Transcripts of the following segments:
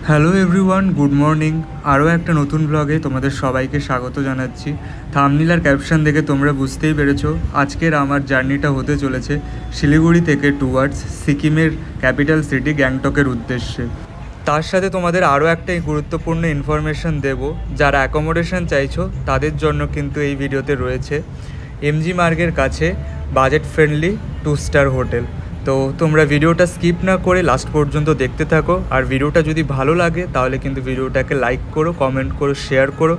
Hello everyone, good morning. আরও একটা নতুন ব্লগে তোমাদের সবাইকে স্বাগত জানাচ্ছি। থাম্বনেল আর ক্যাপশন দেখে তোমরা বুঝতেই পেরেছো আজকের আমার জার্নিটা হতে চলেছে শিলিগুড়ি থেকে টুয়ার্ডস সিকিমের ক্যাপিটাল সিটি গ্যাংটকের উদ্দেশ্যে। তার সাথে তোমাদের আরও একটা গুরুত্বপূর্ণ ইনফরমেশন দেব। যারা অ্যাকোমোডেশন চাইছো তাদের জন্য কিন্তু এই ভিডিওতে রয়েছে এমজি মার্গের কাছে বাজেট ফ্রেন্ডলি 2 স্টার হোটেল। তো তোমরা ভিডিওটা স্কিপ না করে লাস্ট পর্যন্ত দেখতে থাকো। আর ভিডিওটা যদি ভালো লাগে তাহলে কিন্তু ভিডিওটাকে লাইক করো, কমেন্ট করো, শেয়ার করো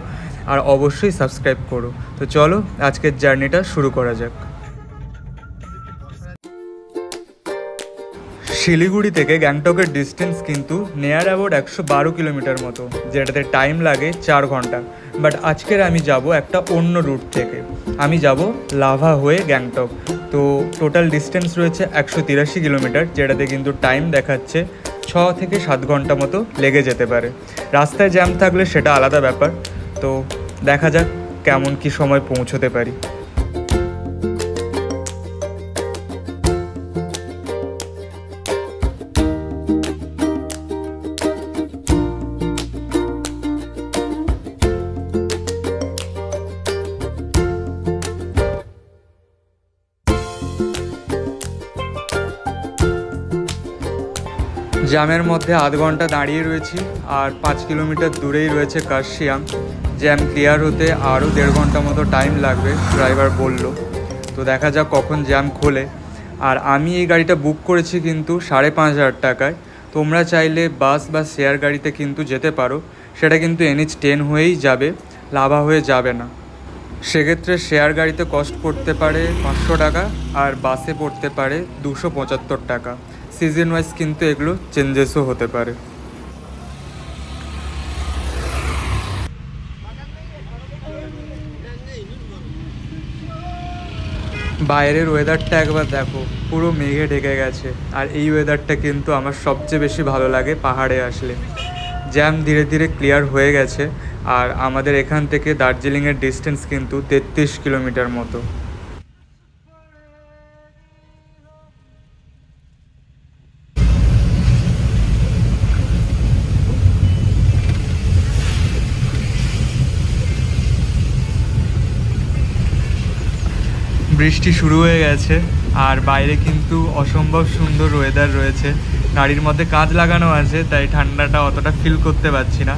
আর অবশ্যই সাবস্ক্রাইব করো। তো চলো আজকের জার্নিটা শুরু করা যাক। শিলিগুড়ি থেকে গ্যাংটকের ডিস্টেন্স কিন্তু নিয়ার অ্যাবাউট 112 কিলোমিটার মতো, যেটাতে টাইম লাগে 4 ঘন্টা। বাট আজকের আমি যাব একটা অন্য রুট থেকে, আমি যাব লাভা হয়ে গ্যাংটক। তো টোটাল ডিস্টেন্স রয়েছে 183 কিলোমিটার, যেটাতে কিন্তু টাইম দেখাচ্ছে 6 থেকে 7 ঘন্টা মতো লেগে যেতে পারে। রাস্তায় জ্যাম থাকলে সেটা আলাদা ব্যাপার। তো দেখা যাক কেমন কি সময় পৌঁছতে পারি। জ্যামের মধ্যে আধ ঘন্টা দাঁড়িয়ে রয়েছি, আর 5 কিলোমিটার দূরেই রয়েছে কার্শিয়াং। জ্যাম ক্লিয়ার হতে আরও 1.5 ঘন্টা মতো টাইম লাগবে ড্রাইভার বলল। তো দেখা যাক কখন জ্যাম খোলে। আর আমি এই গাড়িটা বুক করেছি কিন্তু 5,500 টাকায়। তোমরা চাইলে বাস বা শেয়ার গাড়িতে কিন্তু যেতে পারো, সেটা কিন্তু NH10 হয়েই যাবে, লাভা হয়ে যাবে না। সেক্ষেত্রে শেয়ার গাড়িতে কস্ট পড়তে পারে 500 টাকা আর বাসে পড়তে পারে 275 টাকা। সিজন ওয়াইজ কিন্তু এগুলো চেঞ্জেসও হতে পারে। বাইরের ওয়েদারটা একবার দেখো, পুরো মেঘে ঢেকে গেছে। আর এই ওয়েদারটা কিন্তু আমার সবচেয়ে বেশি ভালো লাগে পাহাড়ে আসলে। জ্যাম ধীরে ধীরে ক্লিয়ার হয়ে গেছে, আর আমাদের এখান থেকে দার্জিলিংয়ের ডিস্টেন্স কিন্তু 33 কিলোমিটার মতো। বৃষ্টি শুরু হয়ে গেছে, আর বাইরে কিন্তু অসম্ভব সুন্দর ওয়েদার রয়েছে। গাড়ির মধ্যে কাঁচ লাগানো আছে, তাই ঠান্ডাটা অতটা ফিল করতে পারছি না।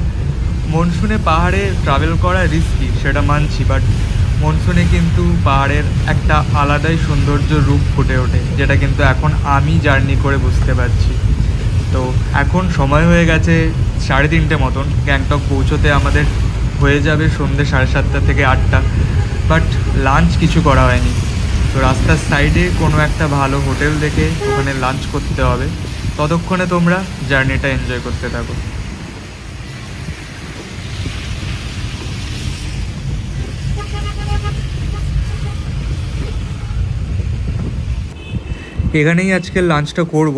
মনসুনে পাহাড়ে ট্রাভেল করা রিস্কি, সেটা মানছি, বাট মনসুনে কিন্তু পাহাড়ের একটা আলাদাই সৌন্দর্য রূপ ফুটে ওঠে, যেটা কিন্তু এখন আমি জার্নি করে বুঝতে পারছি। তো এখন সময় হয়ে গেছে 3:30 মতন। গ্যাংটক পৌঁছতে আমাদের হয়ে যাবে সন্ধ্যে 7:30 থেকে 8টা। বাট লাঞ্চ কিছু করা হয়নি। তো রাস্তার সাইডে কোনো একটা ভালো হোটেল দেখে ওখানে লাঞ্চ করতে হবে। ততক্ষণে তোমরা জার্নিটা এনজয় করতে থাকো। এখানেই আজকে লাঞ্চটা করব।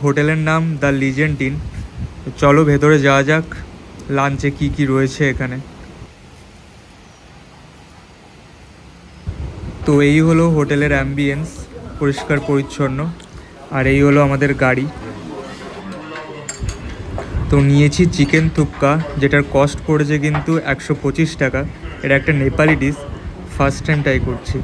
হোটেলের নাম দ্য লিজেন্ড ইন। চলো ভেতরে যাওয়া যাক, লাঞ্চে কি কি রয়েছে এখানে। তো এই হলো হোটেলের অ্যাম্বিয়েন্স, পরিষ্কার পরিচ্ছন্ন। আর এই হলো আমাদের গাড়ি। তো নিয়েছি চিকেন থুপকা, যেটার কস্ট পড়েছে কিন্তু 125 টাকা। এটা একটা Nepali dish, first time try করছি।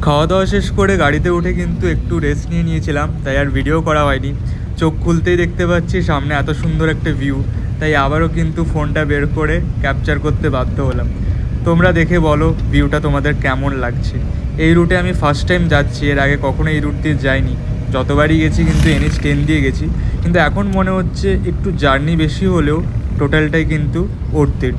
খাওয়া দাওয়া শেষ করে গাড়িতে উঠে কিন্তু একটু রেস্ট নিয়েছিলাম, তাই আর ভিডিও করা হয়নি। চোখ খুলতেই দেখতে পাচ্ছি সামনে এত সুন্দর একটা ভিউ, তাই আবারও কিন্তু ফোনটা বের করে ক্যাপচার করতে বাধ্য হলাম। তোমরা দেখে বলো ভিউটা তোমাদের কেমন লাগছে। এই রুটে আমি ফার্স্ট টাইম যাচ্ছি, এর আগে কখনো এই রুট দিয়ে যাইনি। যতবারই গেছি কিন্তু NH10 দিয়ে গেছি, কিন্তু এখন মনে হচ্ছে একটু জার্নি বেশি হলেও টোটালটাই কিন্তু ওর্থ ইট।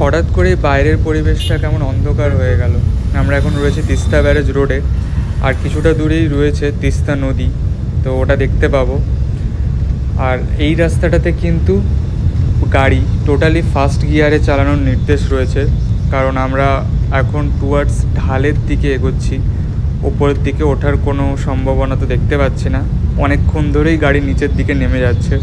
হঠাৎ করে বাইরের পরিবেশটা কেমন অন্ধকার হয়ে গেল। আমরা এখন রয়েছি তিস্তা ব্যারেজ রোডে, আর কিছুটা দূরেই রয়েছে তিস্তা নদী, তো ওটা দেখতে পাবো। আর এই রাস্তাটাতে কিন্তু গাড়ি টোটালি ফার্স্ট গিয়ারে চালানোর নির্দেশ রয়েছে, কারণ আমরা এখন টুয়ার্ডস ঢালের দিকে এগোচ্ছি। ওপরের দিকে ওঠার কোনো সম্ভাবনা তো দেখতে পাচ্ছি না, অনেকক্ষণ ধরেই গাড়ি নিচের দিকে নেমে যাচ্ছে।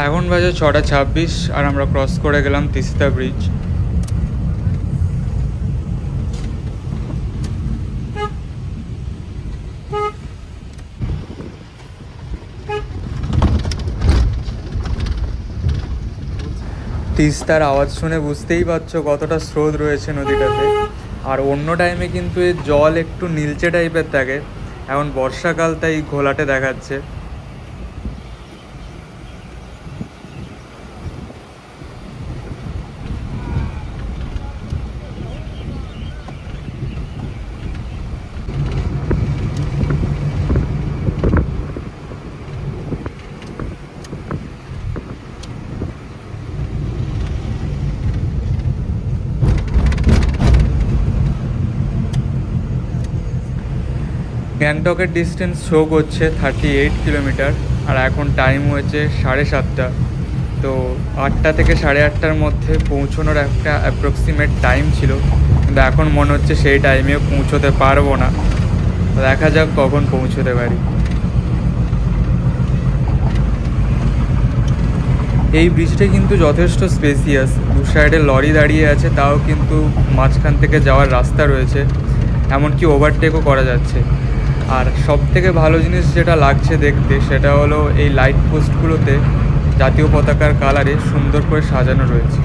এখন বাজে 6:26 আর আমরা ক্রস করে গেলাম তিস্তা ব্রিজ। তিস্তার আওয়াজ শুনে বুঝতেই পারছো কতটা স্রোত রয়েছে নদীটাতে। আর অন্য টাইমে কিন্তু এর জল একটু নীলচে টাইপের থাকে, এখন বর্ষাকাল তাই ঘোলাটে দেখাচ্ছে। গ্যাংটকের ডিস্টেন্স শো করছে 38 কিলোমিটার, আর এখন টাইম হয়েছে 7:30। তো 8টা থেকে 8:30টার মধ্যে পৌঁছানোর একটা অ্যাপ্রক্সিমেট টাইম ছিল, কিন্তু এখন মনে হচ্ছে সেই টাইমে পৌঁছতে পারবো না। দেখা যাক কখন পৌঁছতে পারি। এই ব্রিজটা কিন্তু যথেষ্ট স্পেসিয়াস, দু সাইডে লরি দাঁড়িয়ে আছে, তাও কিন্তু মাঝখান থেকে যাওয়ার রাস্তা রয়েছে, এমনকি ওভারটেকও করা যাচ্ছে। আর সব থেকে ভালো জিনিস যেটা লাগছে দেখতে, সেটা হলো এই লাইট পোস্টগুলোতে জাতীয় পতাকার কালারে সুন্দর করে সাজানো রয়েছে।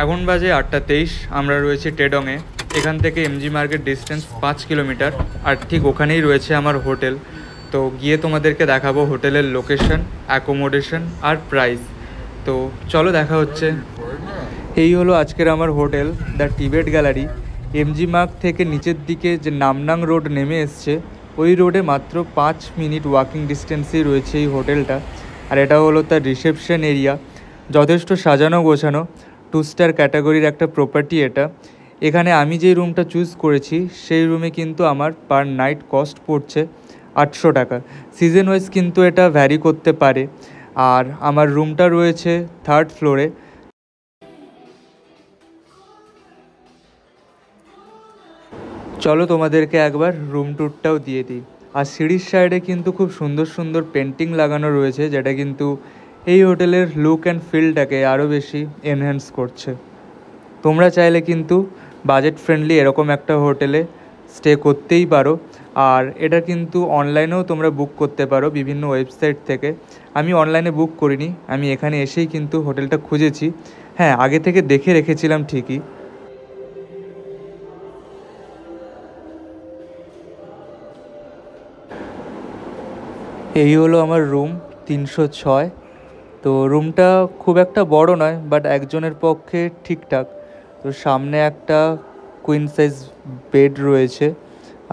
এখন বাজে 8:23, আমরা রয়েছি টেডংয়ে। এখান থেকে এমজি মার্কেট ডিস্টেন্স 5 কিলোমিটার, আর ঠিক ওখানেই রয়েছে আমার হোটেল। তো গিয়ে তোমাদেরকে দেখাবো হোটেলের লোকেশন, অ্যাকোমোডেশন আর প্রাইস। তো চলো দেখা হচ্ছে। এই হলো আজকের আমার hotel, the Tibet gallery. MG Marg থেকে নিচের দিকে যে নামনাং রোড নেমে এসছে, ওই রোডে মাত্র 5 মিনিট ওয়াকিং ডিস্টেন্সেই রয়েছে এই হোটেলটা। আর এটা হলো তার রিসেপশন এরিয়া, যথেষ্ট সাজানো গোছানো, 2 স্টার ক্যাটাগরির একটা প্রপার্টি এটা। এখানে আমি যে রুমটা চুজ করেছি, সেই রুমে কিন্তু আমার পার নাইট কস্ট পড়ছে 800 টাকা। সিজন ওয়াইজ কিন্তু এটা ভ্যারি করতে পারে। আর আমার রুমটা রয়েছে 3rd ফ্লোরে। চলো তোমাদেরকে একবার রুম ট্যুরটাও দিয়ে দিই। আর সিঁড়ির সাইডে কিন্তু খুব সুন্দর সুন্দর পেন্টিং লাগানো রয়েছে, যেটা কিন্তু এই হোটেলের লুক অ্যান্ড ফিলটাকে আরও বেশি এনহ্যান্স করছে। তোমরা চাইলে কিন্তু বাজেট ফ্রেন্ডলি এরকম একটা হোটেলে স্টে করতেই পারো। আর এটা কিন্তু অনলাইনেও তোমরা বুক করতে পারো বিভিন্ন ওয়েবসাইট থেকে। আমি অনলাইনে বুক করিনি, আমি এখানে এসেই কিন্তু হোটেলটা খুঁজেছি। হ্যাঁ, আগে থেকে দেখে রেখেছিলাম ঠিকই। এই হলো আমার রুম 306। তো রুমটা খুব একটা বড় নয়, বাট একজনের পক্ষে ঠিকঠাক। তো সামনে একটা কুইন সাইজ বেড রয়েছে,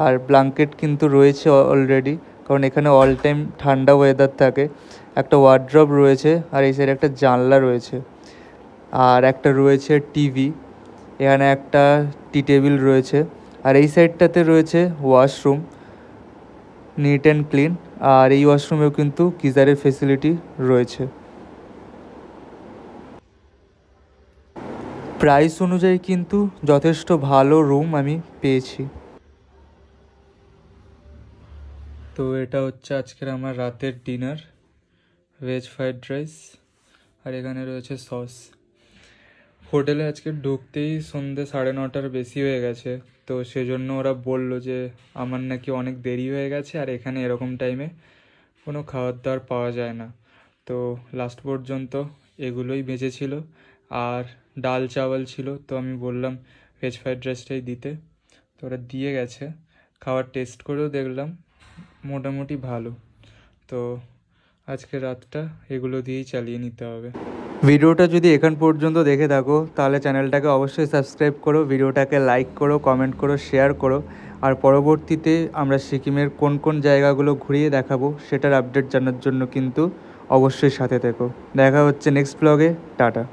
আর ব্ল্যাঙ্কেট কিন্তু রয়েছে অলরেডি, কারণ এখানে অল টাইম ঠান্ডা ওয়েদার থাকে। একটা ওয়ার্ড্রব রয়েছে, আর এই সাইডে একটা জানলা রয়েছে, আর একটা রয়েছে টিভি। এখানে একটা টি টেবিল রয়েছে, আর এই সাইডটাতে রয়েছে ওয়াশরুম, নিট অ্যান্ড ক্লিন। আর এই ওয়াশরুমেও কিন্তু গিজারের ফেসিলিটি রয়েছে। প্রাইস অনুযায়ী কিন্তু যথেষ্ট ভালো রুম আমি পেয়েছি। তো এটা হচ্ছে আজকের আমার রাতের ডিনার, ভেজ ফ্রাইড রাইস, আর এখানে রয়েছে সস। হোটেলে আজকে ঢুকতেই সন্ধ্যে 9:30টার বেশি হয়ে গেছে, তো সেজন্য ওরা বলল যে আমার নাকি অনেক দেরি হয়ে গেছে, আর এখানে এরকম টাইমে কোনো খাবার দাবার পাওয়া যায় না। তো লাস্ট পর্যন্ত এগুলোই বেঁচেছিল, আর ডাল চাওয়াল ছিল। তো আমি বললাম ভেজ ফ্রাইড রাইসটাই দিতে, তো ওরা দিয়ে গেছে। খাবার টেস্ট করেও দেখলাম মোটামুটি ভালো। তো আজকে রাতটা এগুলো দিয়েই চালিয়ে নিতে হবে। ভিডিওটা যদি এখান পর্যন্ত দেখে থাকো তাহলে চ্যানেলটাকে অবশ্যই সাবস্ক্রাইব করো, ভিডিওটাকে লাইক করো, কমেন্ট করো, শেয়ার করো। আর পরবর্তীতে আমরা সিকিমের কোন কোন জায়গাগুলো ঘুরিয়ে দেখাবো সেটার আপডেট জানার জন্য কিন্তু অবশ্যই সাথে থেকো। দেখা হচ্ছে নেক্সট ব্লগে। টাটা।